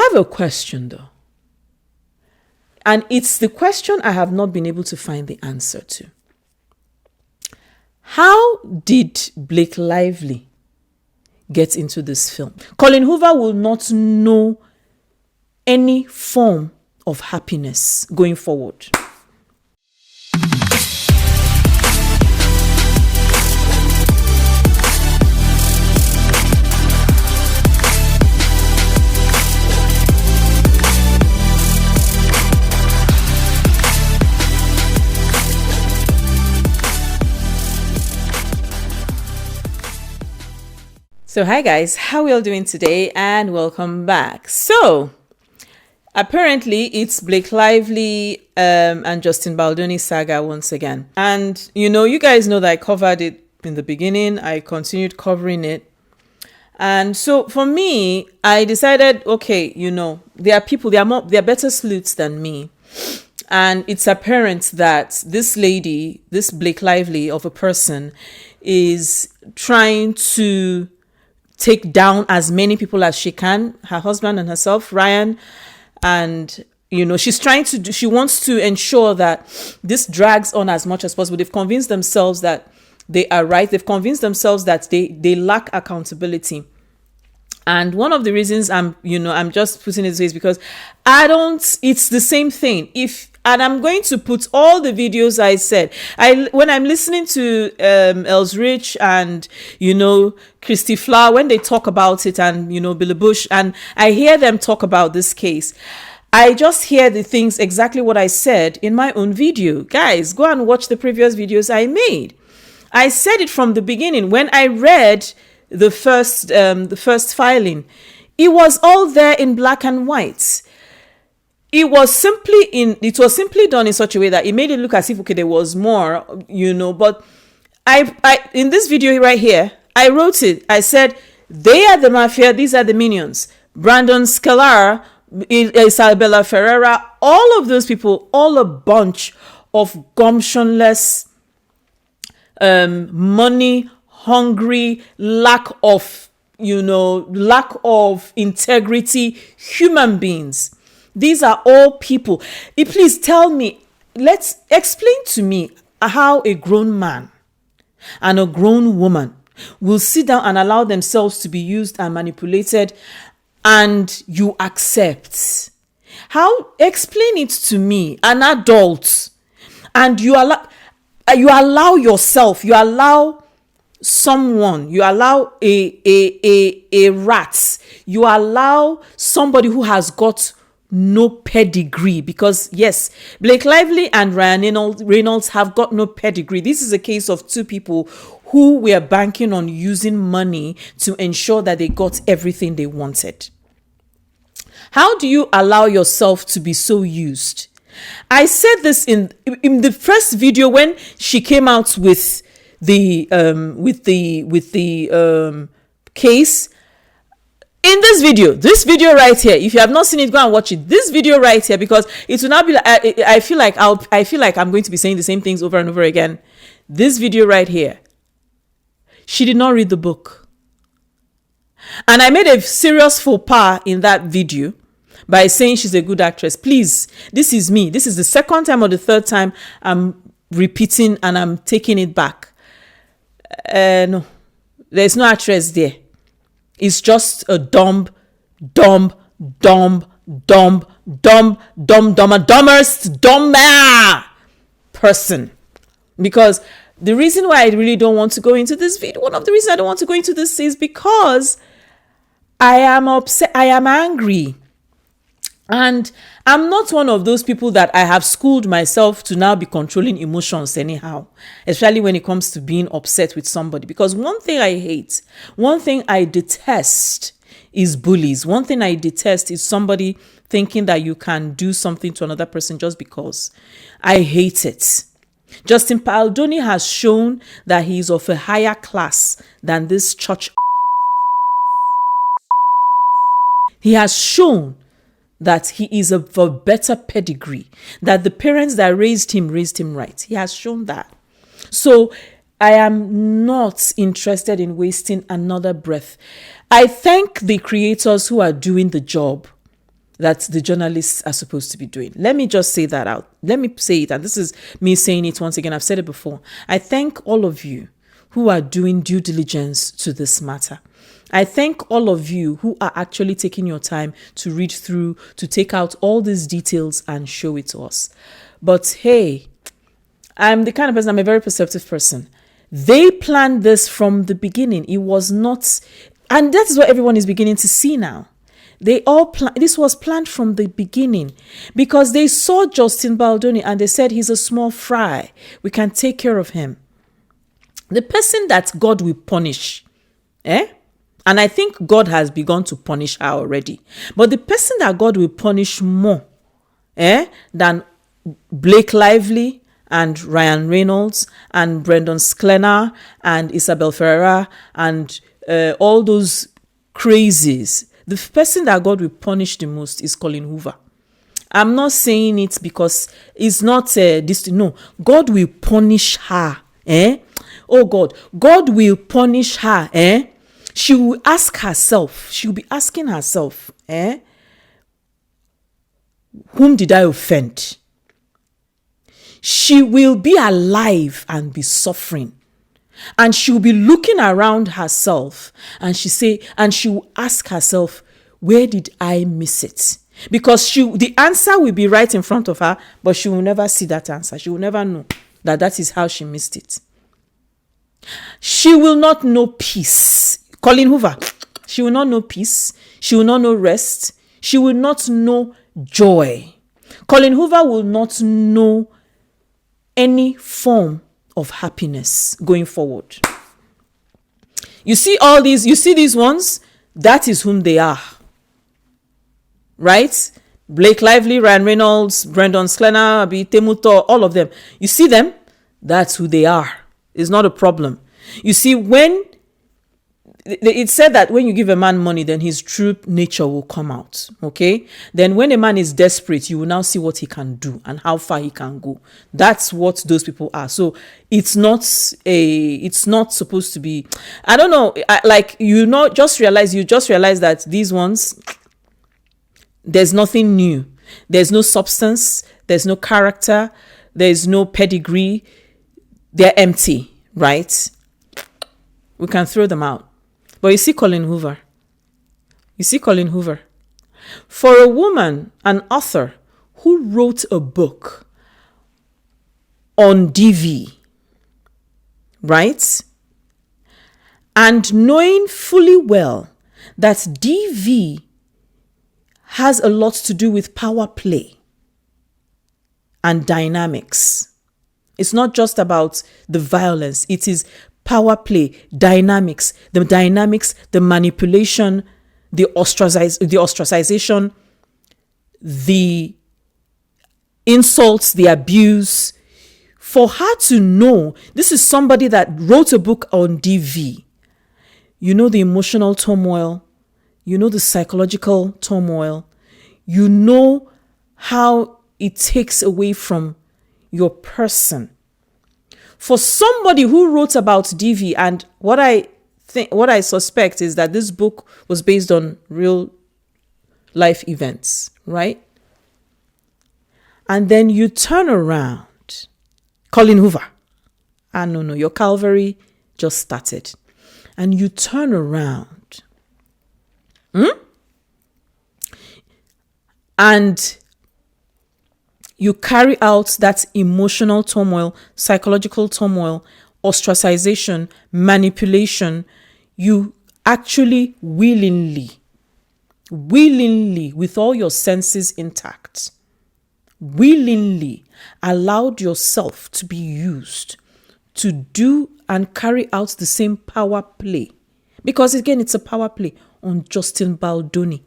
have a question though. And it's the question I have not been able to find the answer to. How did Blake Lively get into this film? Colleen Hoover will not know any form of happiness going forward. So hi guys, how are we all doing today, and welcome back. So apparently it's Blake Lively and Justin Baldoni saga once again. And you guys know that I covered it in the beginning. I continued covering it. And so for me, I decided, okay, there are people, they are better sleuths than me. And it's apparent that this lady, this Blake Lively of a person, is trying to take down as many people as she can, her husband and herself, Ryan. And, she wants to ensure that this drags on as much as possible. They've convinced themselves that they are right. They've convinced themselves that they lack accountability. And one of the reasons I'm just putting it this way is because it's the same thing. And I'm going to put all the videos I said. When I'm listening to Els Rich and, Christy Flower, when they talk about it, and, Billy Bush, and I hear them talk about this case, I just hear the things exactly what I said in my own video. Guys, go and watch the previous videos I made. I said it from the beginning. When I read the first filing, it was all there in black and white. It was simply done in such a way that it made it look as if, okay, there was more, but I in this video right here, I wrote it. I said, they are the mafia, these are the minions. Brandon Sklenar, Isabella Ferrera, all of those people, all a bunch of gumptionless, money hungry, lack of integrity human beings. These are all people. Please tell me, let's explain to me how a grown man and a grown woman will sit down and allow themselves to be used and manipulated, and you accept. Explain it to me, an adult, and you allow yourself, you allow someone, you allow a rat, you allow somebody who has got no pedigree, because yes, Blake Lively and Ryan Reynolds have got no pedigree. This is a case of two people who were banking on using money to ensure that they got everything they wanted. How do you allow yourself to be so used? I said this in the first video when she came out with the case. In this video right here, if you have not seen it, go and watch it. This video right here, because it will not be like I feel like I'm going to be saying the same things over and over again. This video right here, she did not read the book, and I made a serious faux pas in that video by saying she's a good actress. Please, this is me. This is the second time or the third time I'm repeating, and I'm taking it back. No, there's no actress there. It's just a dumbest person. Because the reason why I really don't want to go into this video, one of the reasons I don't want to go into this is because I am upset, I am angry. And I'm not one of those people that I have schooled myself to now be controlling emotions anyhow, especially when it comes to being upset with somebody. Because one thing I hate, one thing I detest is bullies. One thing I detest is somebody thinking that you can do something to another person just because. I hate it. Justin Baldoni has shown that he is of a higher class than this church. He has shown that he is of a better pedigree, that the parents that raised him right. He has shown that. So I am not interested in wasting another breath. I thank the creators who are doing the job. that the journalists are supposed to be doing. Let me just say that out. Let me say it, and this is me saying it once again. I've said it before. I thank all of you who are doing due diligence to this matter. I thank all of you who are actually taking your time to read through, to take out all these details and show it to us. But hey, I'm the kind of person, I'm a very perceptive person. They planned this from the beginning. It was not, and that is what everyone is beginning to see now. This was planned from the beginning because they saw Justin Baldoni and they said he's a small fry. We can take care of him. The person that God will punish, and I think God has begun to punish her already. But the person that God will punish more than Blake Lively and Ryan Reynolds and Brandon Sklenar and Isabella Ferrera and all those crazies, the person that God will punish the most is Colleen Hoover. I'm not saying it because it's not this. No, God will punish her. Oh God will punish her. She will ask herself. She will be asking herself, whom did I offend? She will be alive and be suffering. And she will be looking around herself and she will ask herself, where did I miss it? Because the answer will be right in front of her, but she will never see that answer. She will never know that is how she missed it. She will not know peace. Colleen Hoover, she will not know peace. She will not know rest. She will not know joy. Colleen Hoover will not know any form of happiness going forward. You see these ones? That is whom they are. Right? Blake Lively, Ryan Reynolds, Brandon Sklenar, Temuto, all of them. You see them? That's who they are. It's not a problem. You see, when it said that when you give a man money, then his true nature will come out. Okay? Then when a man is desperate, you will now see what he can do and how far he can go. That's what those people are. So it's not supposed to be, I don't know, you just realize that these ones, there's nothing new. There's no substance. There's no character. There's no pedigree. They're empty, right? We can throw them out. But you see Colleen Hoover. For a woman, an author, who wrote a book on DV, right? And knowing fully well that DV has a lot to do with power play and dynamics. It's not just about the violence. It is power play, dynamics, the manipulation, the ostracization, the insults, the abuse. For her to know, this is somebody that wrote a book on DV. You know the emotional turmoil. You know the psychological turmoil. You know how it takes away from your person. For somebody who wrote about DV, and what I suspect is that this book was based on real life events, right? And then you turn around, Colleen Hoover. No, your Calvary just started. And you turn around. And you carry out that emotional turmoil, psychological turmoil, ostracization, manipulation. You actually willingly, with all your senses intact, willingly allowed yourself to be used to do and carry out the same power play. Because again, it's a power play on Justin Baldoni.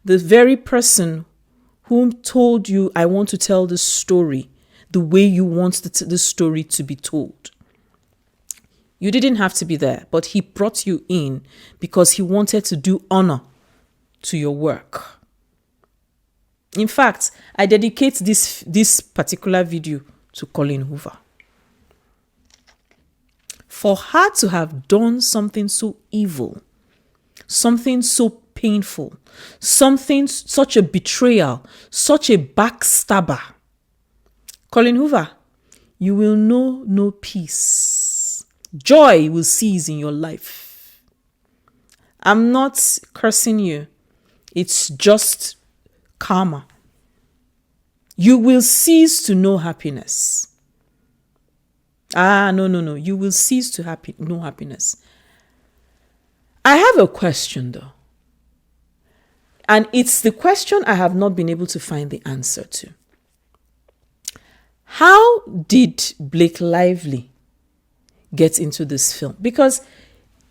The very person whom told you, I want to tell this story the way you want this story to be told. You didn't have to be there, but he brought you in because he wanted to do honor to your work. In fact, I dedicate this particular video to Colleen Hoover. For her to have done something so evil, something so painful, something, such a betrayal, such a backstabber, Colleen Hoover, you will know no peace. Joy will cease in your life. I'm not cursing you. It's just karma. You will cease to know happiness. No. You will cease to know happiness. I have a question though. And it's the question I have not been able to find the answer to. How did Blake Lively get into this film? Because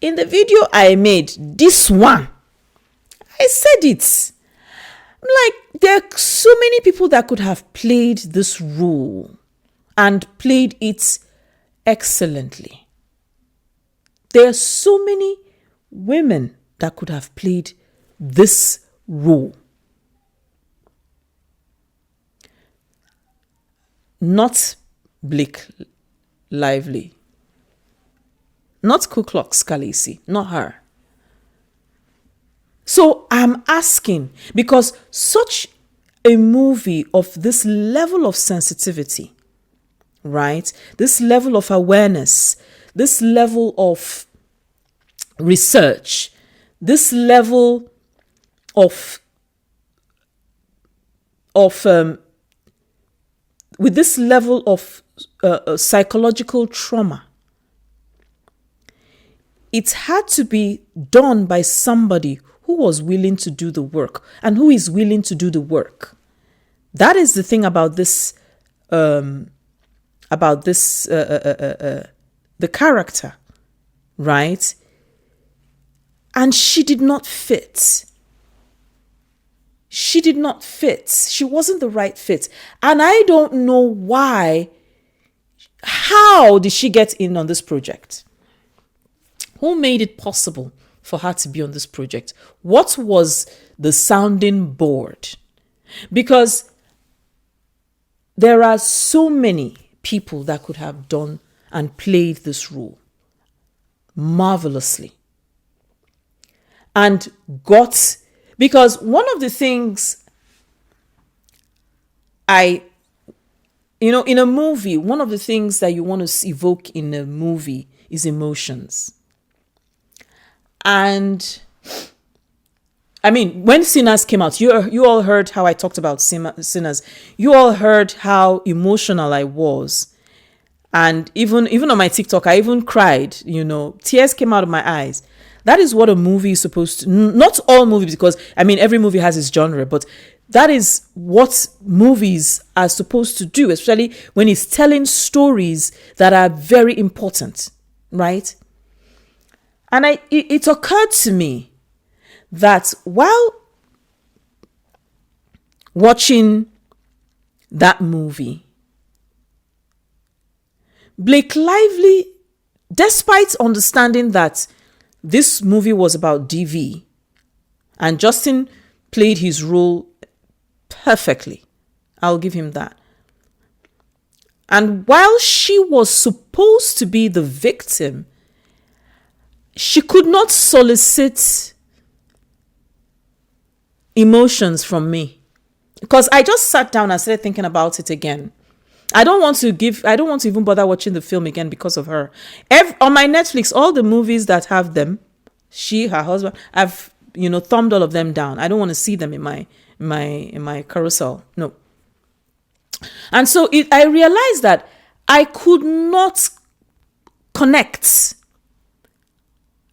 in the video I made, this one, I said it. Like, there are so many people that could have played this role and played it excellently. There are so many women that could have played this role. Not Blake Lively. Not Ku Klux Khaleesi. Not her. So I'm asking, because such a movie of this level of sensitivity, right? This level of awareness, this level of research, this level of with this level of psychological trauma, it had to be done by somebody who was willing to do the work and who is willing to do the work. That is the thing about this, the character, right? And she did not fit. She did not fit. She wasn't the right fit. And I don't know why. How did she get in on this project? Who made it possible for her to be on this project? What was the sounding board? Because there are so many people that could have done and played this role marvelously. And because one of the things in a movie, one of the things that you want to evoke in a movie is emotions. And I mean, when Sinners came out, you all heard how I talked about Sinners. You all heard how emotional I was. And even on my TikTok, I even cried, tears came out of my eyes. That is what a movie is supposed to, not all movies, because I mean, every movie has its genre, but that is what movies are supposed to do, especially when it's telling stories that are very important, right? And it occurred to me that while watching that movie, Blake Lively, despite understanding that this movie was about DV, and Justin played his role perfectly, I'll give him that. And while she was supposed to be the victim, she could not solicit emotions from me, because I just sat down and started thinking about it again. I don't want to even bother watching the film again because of her. On my Netflix, all the movies that have them, her husband, I've thumbed all of them down. I don't want to see them in my carousel. No. And so I realized that I could not connect.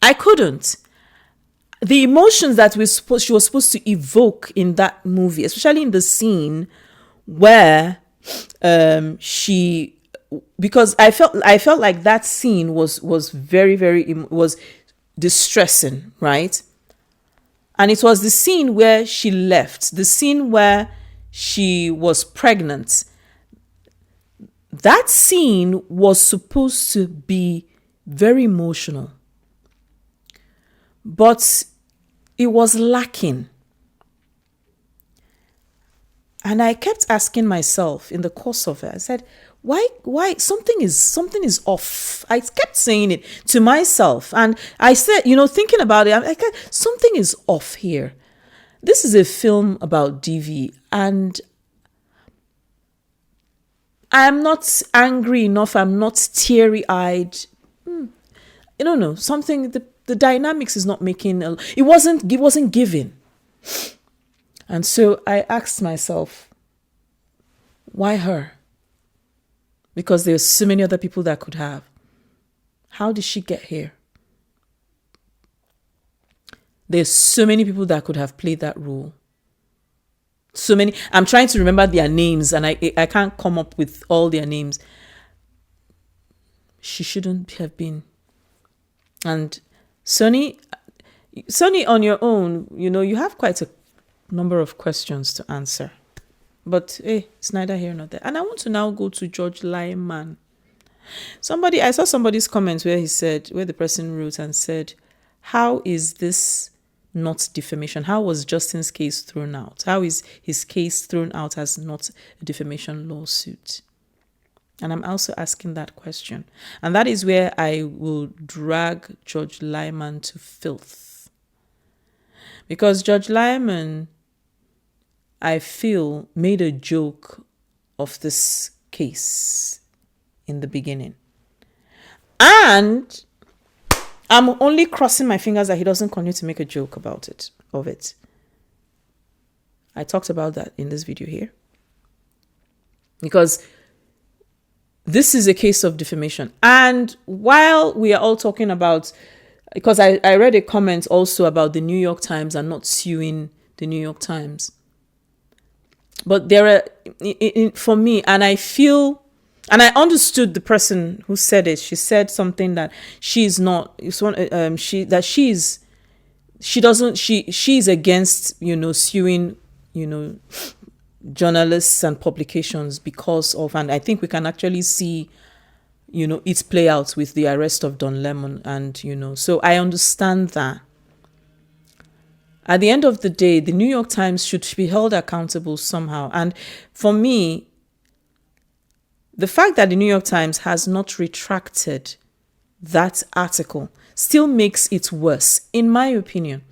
I couldn't. The emotions that she was supposed to evoke in that movie, especially in the scene where because I felt like that scene was very, very, was distressing, right? And it was the scene where she left, the scene where she was pregnant. That scene was supposed to be very emotional, but it was lacking. And I kept asking myself in the course of it, I said, why something is off. I kept saying it to myself, and I said, thinking about it, I'm like, something is off here. This is a film about DV, and I'm not angry enough. I'm not teary-eyed. No, something, the dynamics is not making, it wasn't giving. And so I asked myself, why her? Because there's so many other people that could have. How did she get here? There's so many people that could have played that role. So many. I'm trying to remember their names, and I can't come up with all their names. She shouldn't have been. And Sonny, on your own, you have quite a number of questions to answer. But hey, it's neither here nor there. And I want to now go to Judge Lyman. I saw somebody's comment where the person wrote and said, how is this not defamation? How was Justin's case thrown out? How is his case thrown out as not a defamation lawsuit? And I'm also asking that question. And that is where I will drag Judge Lyman to filth. Because Judge Lyman, I feel, made a joke of this case in the beginning. And I'm only crossing my fingers that he doesn't continue to make a joke of it. I talked about that in this video here. Because this is a case of defamation. And while we are all talking about, because I read a comment also about the New York Times and not suing the New York Times. But there are, for me, and I feel, and I understood the person who said it. She said something that she's against, suing, journalists and publications because of, and I think we can actually see, it play out with the arrest of Don Lemon, and, so I understand that. At the end of the day, the New York Times should be held accountable somehow. And for me, the fact that the New York Times has not retracted that article still makes it worse, in my opinion.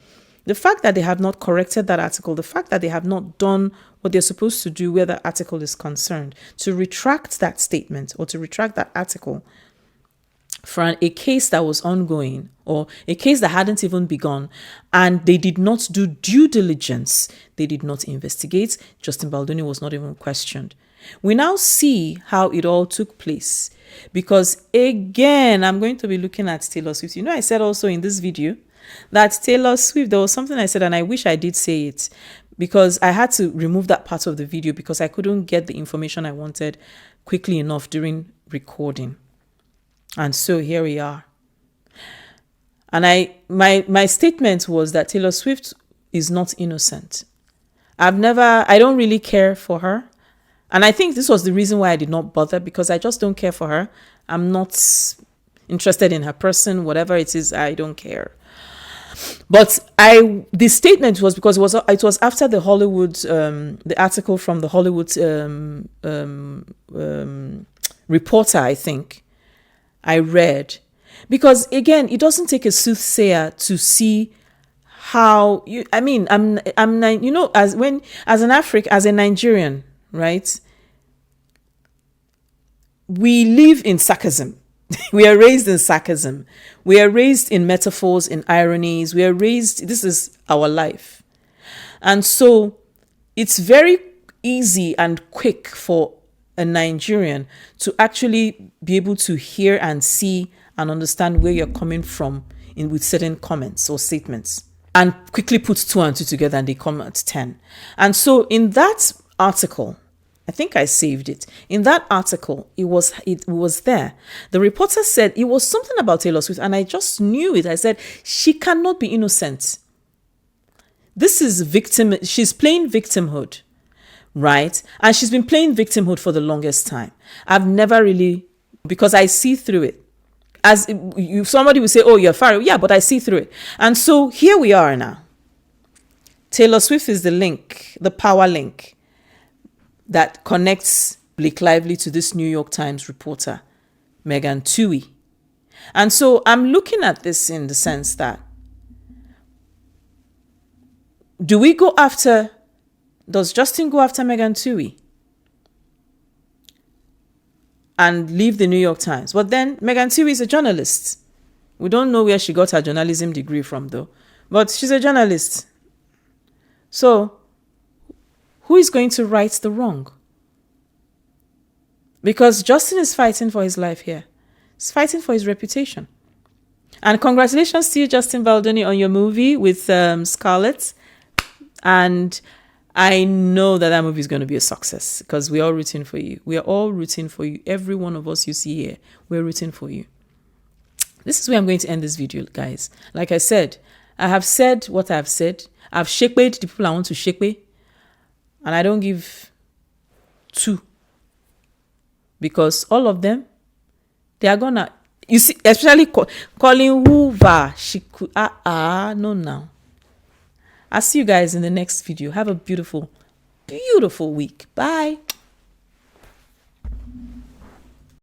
The fact that they have not corrected that article, the fact that they have not done what they're supposed to do where the article is concerned, to retract that statement or to retract that article for a case that was ongoing or a case that hadn't even begun, and they did not do due diligence. They did not investigate. Justin Baldoni was not even questioned. We now see how it all took place, because again, I'm going to be looking at Taylor Swift. I said also in this video that Taylor Swift, there was something I said, and I wish I did say it, because I had to remove that part of the video because I couldn't get the information I wanted quickly enough during recording. And so here we are. And my statement was that Taylor Swift is not innocent. I don't really care for her. And I think this was the reason why I did not bother, because I just don't care for her. I'm not interested in her person, whatever it is, I don't care. But the statement was because it was after the Hollywood, the article from the Hollywood Reporter, I think, I read. Because again, it doesn't take a soothsayer to see how as a Nigerian, right? We live in sarcasm. We are raised in sarcasm. We are raised in metaphors, in ironies. This is our life. And so it's very easy and quick for a Nigerian to actually be able to hear and see and understand where you're coming from with certain comments or statements, and quickly put 2 and 2 together and they come at 10. And so in that article, I think I saved it. In that article, it was there. The reporter said it was something about Taylor Swift, and I just knew it. I said, she cannot be innocent. This is she's playing victimhood, right? And she's been playing victimhood for the longest time. I've never really, because I see through it. As somebody will say, oh, you're far. Yeah, but I see through it. And so here we are now. Taylor Swift is the link, the power link that connects Blake Lively to this New York Times reporter, Megan Twohey. And so I'm looking at this in the sense that, does Justin go after Megan Twohey and leave the New York Times? But then Megan Twohey is a journalist. We don't know where she got her journalism degree from, though. But she's a journalist. So who is going to right the wrong? Because Justin is fighting for his life here. He's fighting for his reputation. And congratulations to you, Justin Baldoni, on your movie with Scarlett. And I know that movie is going to be a success because we're all rooting for you. We are all rooting for you. Every one of us you see here, we're rooting for you. This is where I'm going to end this video, guys. Like I said, I have said what I've said. I've shaked the people I want to shake. And I don't give two. Because all of them, they are gonna, you see, especially Colleen Hoover, she could, no now. I'll see you guys in the next video. Have a beautiful, beautiful week. Bye.